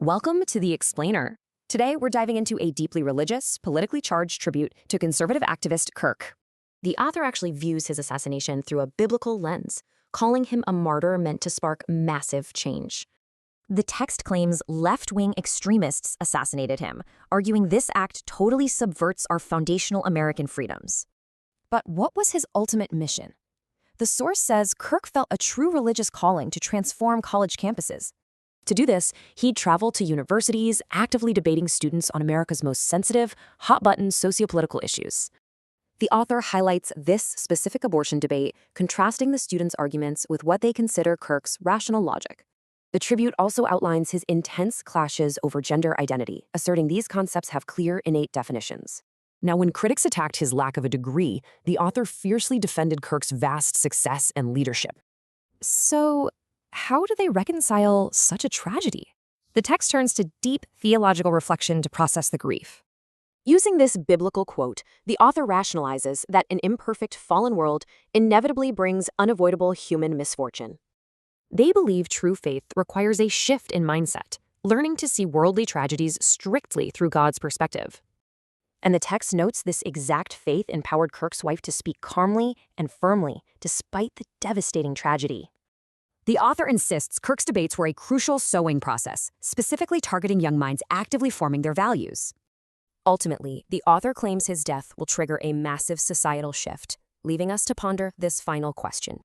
Welcome to The Explainer. Today, we're diving into a deeply religious, politically charged tribute to conservative activist Kirk. The author actually views his assassination through a biblical lens, calling him a martyr meant to spark massive change. The text claims left-wing extremists assassinated him, arguing this act totally subverts our foundational American freedoms. But what was his ultimate mission? The source says Kirk felt a true religious calling to transform college campuses. To do this, he'd travel to universities, actively debating students on America's most sensitive, hot-button sociopolitical issues. The author highlights this specific abortion debate, contrasting the students' arguments with what they consider Kirk's rational logic. The tribute also outlines his intense clashes over gender identity, asserting these concepts have clear, innate definitions. Now, when critics attacked his lack of a degree, the author fiercely defended Kirk's vast success and leadership. So, how do they reconcile such a tragedy? The text turns to deep theological reflection to process the grief. Using this biblical quote, the author rationalizes that an imperfect, fallen world inevitably brings unavoidable human misfortune. They believe true faith requires a shift in mindset, learning to see worldly tragedies strictly through God's perspective. And the text notes this exact faith empowered Kirk's wife to speak calmly and firmly despite the devastating tragedy. The author insists Kirk's debates were a crucial sowing process, specifically targeting young minds actively forming their values. Ultimately, the author claims his death will trigger a massive societal shift, leaving us to ponder this final question.